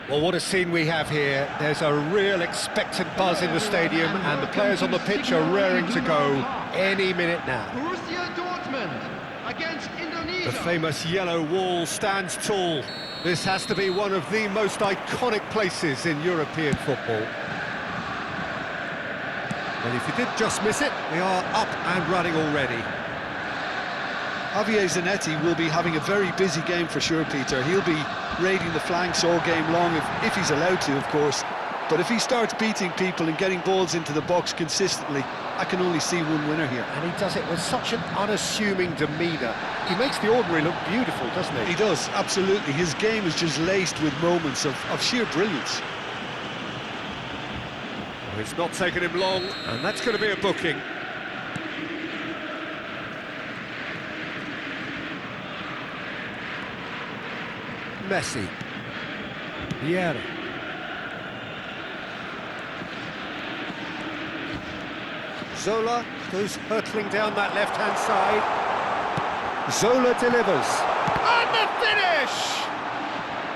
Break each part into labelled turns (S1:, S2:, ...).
S1: Well, what a scene we have here. There's a real expectant buzz in the stadium, and the players on the pitch are raring to go any minute now.
S2: Borussia Dortmund against Indonesia.
S1: The famous yellow wall stands tall. This has to be one of the most iconic places in European football. And if you did just miss it, we are up and running already.
S3: Javier Zanetti will be having a very busy game for sure, Peter. He'll be raiding the flanks all game long, if he's allowed to, of course. But if he starts beating people and getting balls into the box consistently, I can only see one winner here.
S1: And he does it with such an unassuming demeanour. He makes the ordinary look beautiful, doesn't he?
S3: He does, absolutely. His game is just laced with moments of sheer brilliance.
S1: Well, it's not taken him long, and that's going to be a booking. Messi. Vieira. Zola goes hurtling down that left-hand side. Zola delivers. And the finish!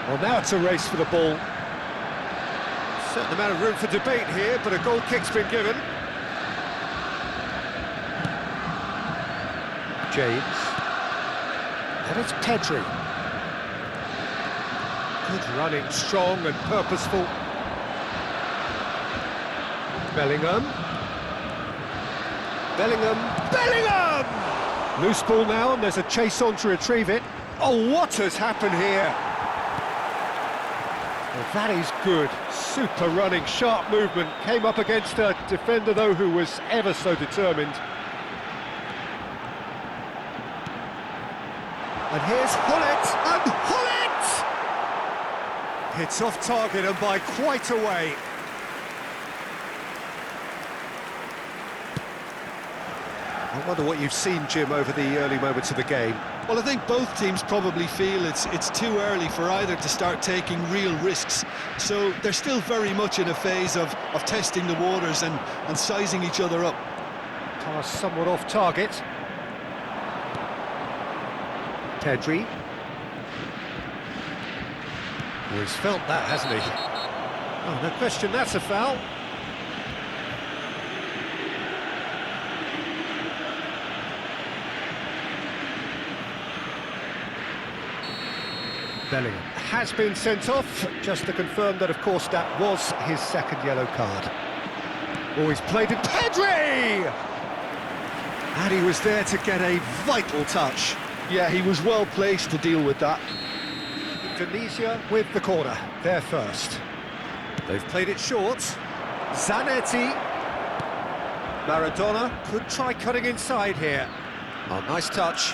S1: Well, now it's a race for the ball. Certain amount of room for debate here, but a goal kick's been given. James. And it's Pedri. Good running, strong and purposeful. Bellingham. Loose ball now, and there's a chase on to retrieve it. Oh, what has happened here? Well, that is good. Super running, sharp movement. Came up against a defender, though, who was ever so determined. And here's Hullet, and Hullet! It's off target and by quite a way. I wonder what you've seen, Jim, over the early moments of the game.
S3: Well, I think both teams probably feel it's too early for either to start taking real risks. So they're still very much in a phase of testing the waters and sizing each other up.
S1: Pass somewhat off target. Pedri. Oh, he's felt that, hasn't he? Oh, no question, that's a foul. Bellingham has been sent off, just to confirm that, of course, that was his second yellow card. Oh, he's played it, Pedri! And he was there to get a vital touch.
S3: Yeah, he was well placed to deal with that.
S1: Indonesia with the corner, they're first. They've played it short. Zanetti. Maradona could try cutting inside here. Oh, nice touch.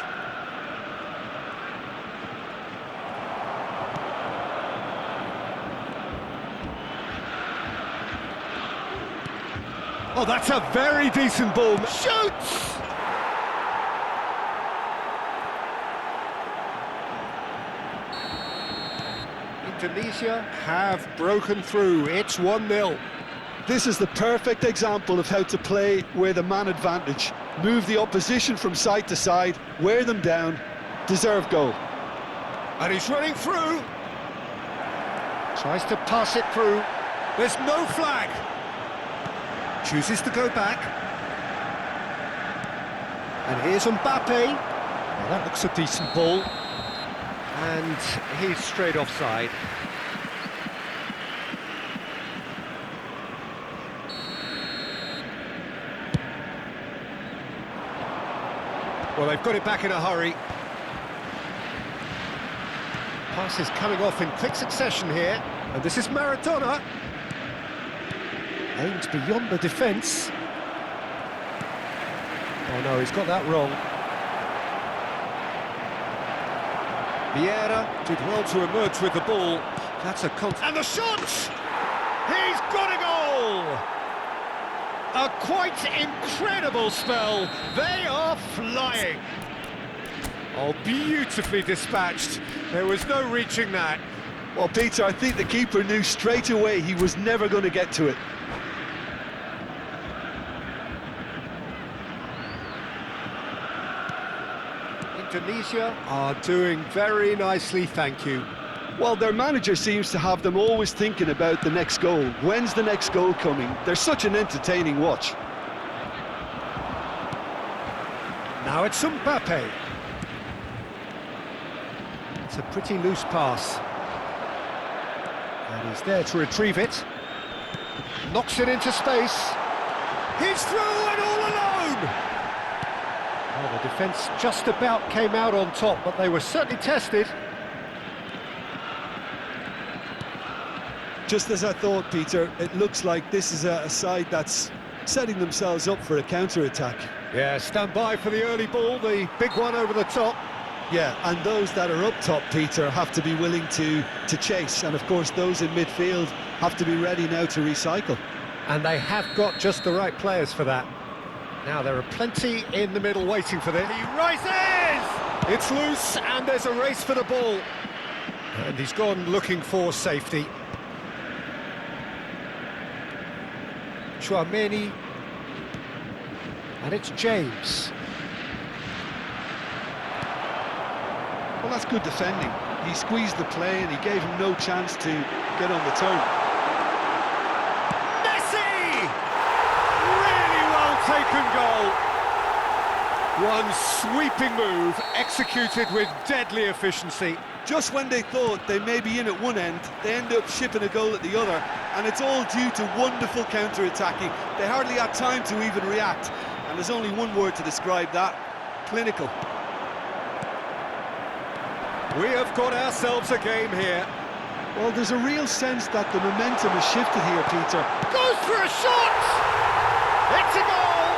S1: Oh, that's a very decent ball. Shoots! Indonesia have broken through. It's 1-0.
S3: This is the perfect example of how to play with a man advantage. Move the opposition from side to side, wear them down, deserve goal.
S1: And he's running through. Tries to pass it through. There's no flag. Chooses to go back. And here's Mbappe. Well, that looks a decent ball. And he's straight offside. Well, they've got it back in a hurry. Pass is coming off in quick succession here. And this is Maradona. Aims beyond the defence. Oh no, he's got that wrong. Vieira did well to emerge with the ball. That's a and the shot! He's got a goal! A quite incredible spell. They are flying. Oh, beautifully dispatched. There was no reaching that.
S3: Well, Peter, I think the keeper knew straight away he was never going to get to it.
S1: Indonesia are doing very nicely, thank you.
S3: Well, their manager seems to have them always thinking about the next goal. When's the next goal coming? They're such an entertaining watch.
S1: Now it's Mbappe. It's a pretty loose pass. And he's there to retrieve it. Knocks it into space. He's through and all alone! Oh, the defence just about came out on top, but they were certainly tested.
S3: Just as I thought, Peter, it looks like this is a side that's setting themselves up for a counter-attack.
S1: Yeah, stand by for the early ball, the big one over the top.
S3: Yeah, and those that are up top, Peter, have to be willing to chase. And, of course, those in midfield have to be ready now to recycle.
S1: And they have got just the right players for that. Now, there are plenty in the middle waiting for this. He rises! It's loose, and there's a race for the ball. And he's gone looking for safety. Tchouaméni. And it's James.
S3: Well, that's good defending. He squeezed the play and he gave him no chance to get on the turn.
S1: Messi! Really well taken goal. One sweeping move, executed with deadly efficiency.
S3: Just when they thought they may be in at one end, they end up shipping a goal at the other, and it's all due to wonderful counter-attacking. They hardly had time to even react, and there's only one word to describe that: clinical.
S1: We have got ourselves a game here.
S3: Well, there's a real sense that the momentum has shifted here, Peter.
S1: Goes for a shot! It's a goal!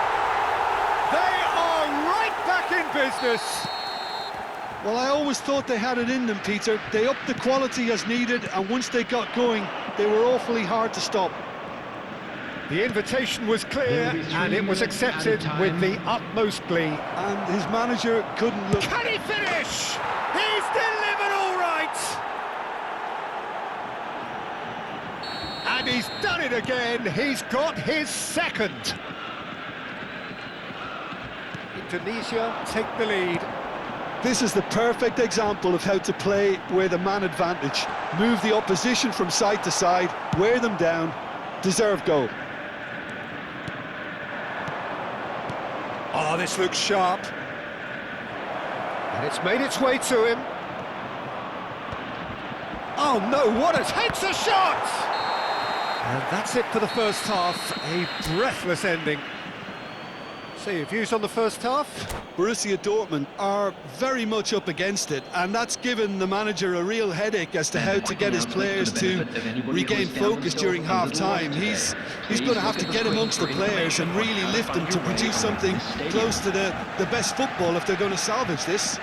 S1: They are right back in business.
S3: Well, I always thought they had it in them, Peter. They upped the quality as needed, and once they got going, they were awfully hard to stop.
S1: The invitation was clear, and it was accepted with the utmost glee.
S3: And his manager couldn't look...
S1: Can he finish? He's delivered all right! And he's done it again. He's got his second. Indonesia take the lead.
S3: This is the perfect example of how to play with a man advantage. Move the opposition from side to side, wear them down, deserve goal.
S1: Oh, this looks sharp. And it's made its way to him. Oh no, what a takes a shot! And that's it for the first half. A breathless ending. So your views on the first half?
S3: Borussia Dortmund are very much up against it, and that's given the manager a real headache as to how to get his players to regain focus during half-time. He's going to have to get amongst the players and really lift them to produce something close to the best football if they're going to salvage this.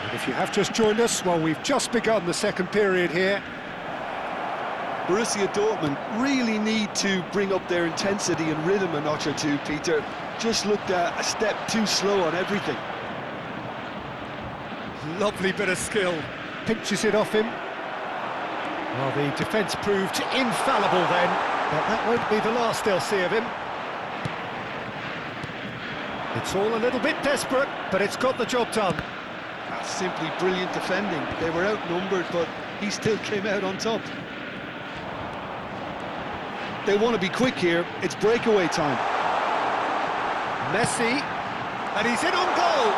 S1: And if you have just joined us, well, we've just begun the second period here.
S3: Borussia Dortmund really need to bring up their intensity and rhythm a notch or two, Peter. Just looked a step too slow on everything.
S1: Lovely bit of skill. Pinches it off him. Well, the defence proved infallible then, but that won't be the last they'll see of him. It's all a little bit desperate, but it's got the job done.
S3: That's simply brilliant defending. They were outnumbered, but he still came out on top. They want to be quick here. It's breakaway time.
S1: Messi, and he's in on goal.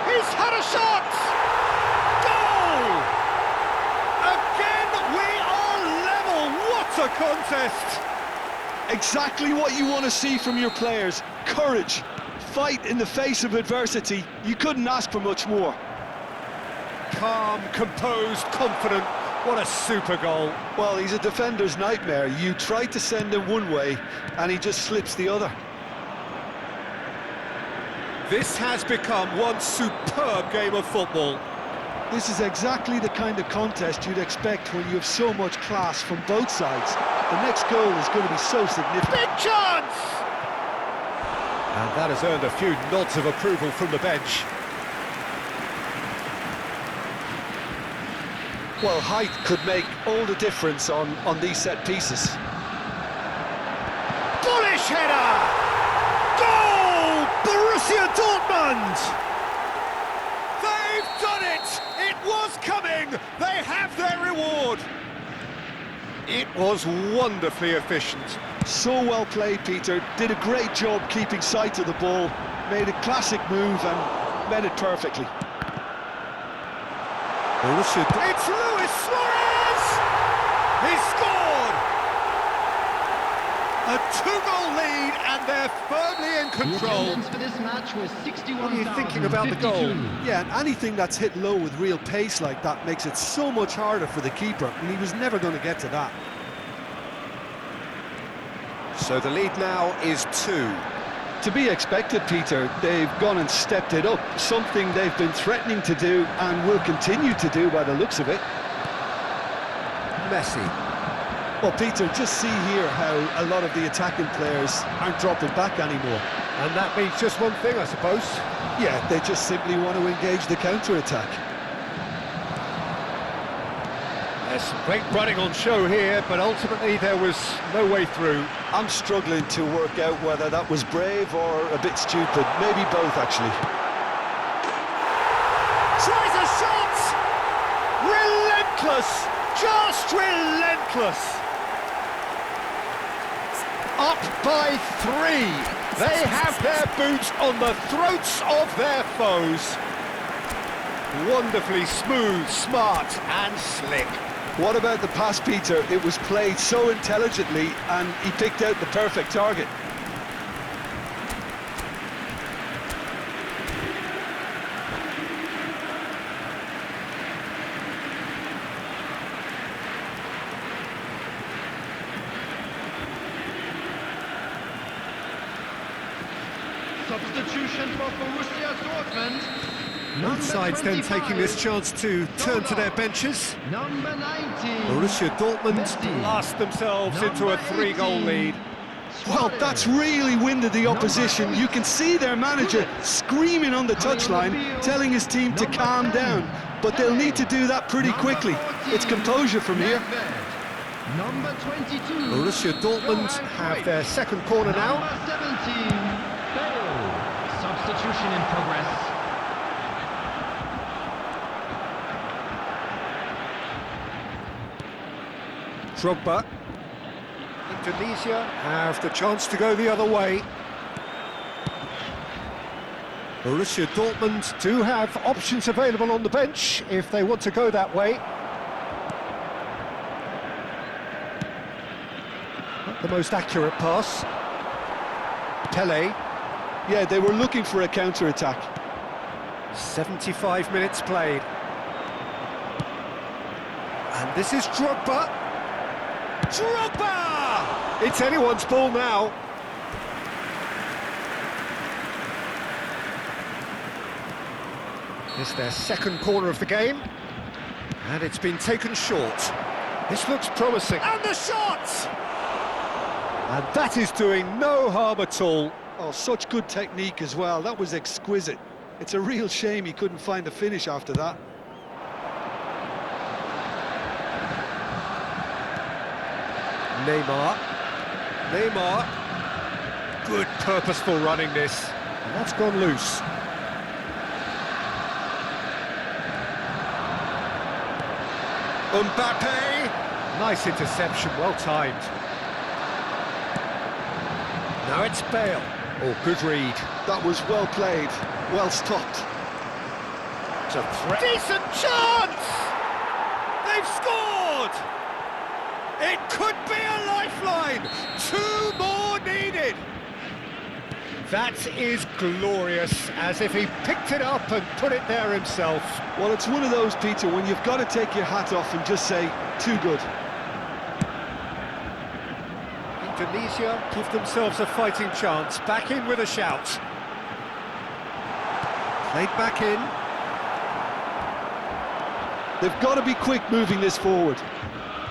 S1: He's had a shot. Goal! Again, we are level. What a contest!
S3: Exactly what you want to see from your players. Courage, fight in the face of adversity. You couldn't ask for much more.
S1: Calm, composed, confident. What a super goal.
S3: Well, he's a defender's nightmare. You try to send him one way, and he just slips the other.
S1: This has become one superb game of football.
S3: This is exactly the kind of contest you'd expect when you have so much class from both sides. The next goal is going to be so significant.
S1: Big chance! And that has earned a few nods of approval from the bench.
S3: Well, height could make all the difference on these set pieces.
S1: Bullish header! Goal! Borussia Dortmund! They've done it! It was coming! They have their reward! It was wonderfully efficient.
S3: So well played, Peter. Did a great job keeping sight of the ball. Made a classic move and met it perfectly.
S1: It's Luis Suarez! He scored! A two-goal lead and they're firmly in control.
S2: For this match was 61,
S1: what are you thinking about the goal?
S3: Yeah, and anything that's hit low with real pace like that makes it so much harder for the keeper, and he was never going to get to that.
S1: So the lead now is 2.
S3: To be expected, Peter. They've gone and stepped it up, something they've been threatening to do and will continue to do by the looks of it.
S1: Messi.
S3: Well, Peter, just see here how a lot of the attacking players aren't dropping back anymore.
S1: And that means just one thing, I suppose.
S3: Yeah, they just simply want to engage the counter-attack.
S1: There's some great running on show here, but ultimately there was no way through.
S3: I'm struggling to work out whether that was brave or a bit stupid. Maybe both, actually.
S1: Tries a shot! Relentless! Just relentless! Up by 3. They have their boots on the throats of their foes. Wonderfully smooth, smart and slick.
S3: What about the pass, Peter? It was played so intelligently and he picked out the perfect target.
S2: Substitution for Borussia Dortmund.
S1: Both sides then taking this chance to turn to their benches.
S2: Number 19.
S1: Borussia Dortmund
S2: Messi.
S1: blast themselves into a 3-goal lead.
S3: Well, that's really winded the opposition. You can see their manager screaming on the touchline, telling his team to calm down. But they'll need to do that pretty quickly. It's composure from here.
S2: Number 22.
S1: Borussia Dortmund have their second corner now.
S2: Number 17. Bale. Substitution in progress.
S1: Drogba. Indonesia have the chance to go the other way. Borussia Dortmund do have options available on the bench if they want to go that way. Not the most accurate pass. Pele.
S3: Yeah, they were looking for a counter-attack.
S1: 75 minutes played. And this is Drogba. Drogba! It's anyone's ball now. It's their second corner of the game. And it's been taken short. This looks promising. And the shot! And that is doing no harm at all.
S3: Oh, such good technique as well. That was exquisite. It's a real shame he couldn't find a finish after that.
S1: Neymar. Good purposeful running this. And that's gone loose. Mbappe. Nice interception, well timed. Now it's Bale. Oh, good read.
S3: That was well played, well stopped.
S1: It's a threat. Decent chance! They've scored! It could be a lifeline! 2 more needed! That is glorious, as if he picked it up and put it there himself.
S3: Well, it's one of those, Peter, when you've got to take your hat off and just say, too good.
S1: Indonesia give themselves a fighting chance, back in with a shout. Played back in.
S3: They've got to be quick moving this forward.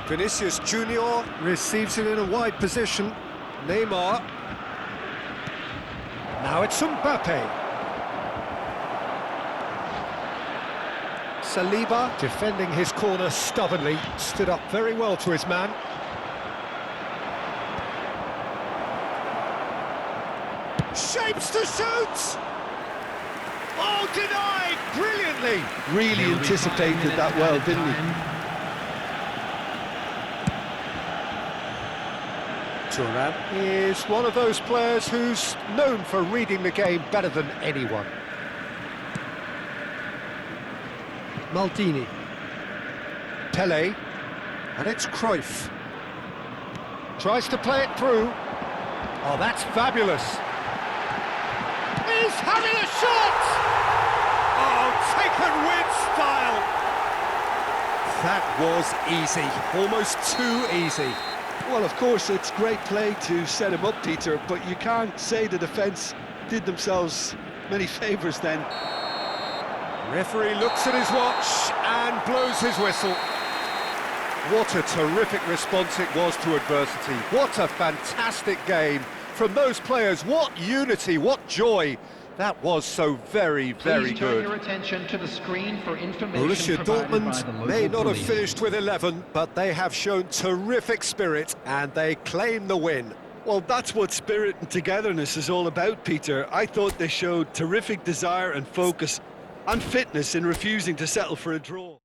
S1: Vinicius Junior receives it in a wide position. Neymar. Now it's Mbappe. Saliba, defending his corner stubbornly, stood up very well to his man. Shapes to shoot! Oh, denied brilliantly!
S3: Really anticipated that well, didn't he?
S1: Thuram is one of those players who's known for reading the game better than anyone. Maldini. Pele. And it's Cruyff. Tries to play it through. Oh, that's fabulous. He's having a shot! Oh, taken with style. That was easy, almost too easy.
S3: Well, of course, it's great play to set him up, Peter, but you can't say the defence did themselves many favours then.
S1: Referee looks at his watch and blows his whistle. What a terrific response it was to adversity. What a fantastic game from those players. What unity, what joy. That was so very, very
S2: Please turn
S1: good.
S2: your attention to the screen for information
S1: Borussia
S2: provided by the
S1: Dortmund
S2: local
S1: may not have
S2: police.
S1: finished with 11, but they have shown terrific spirit and they claim the win.
S3: Well, that's what spirit and togetherness is all about, Peter. I thought they showed terrific desire and focus and fitness in refusing to settle for a draw.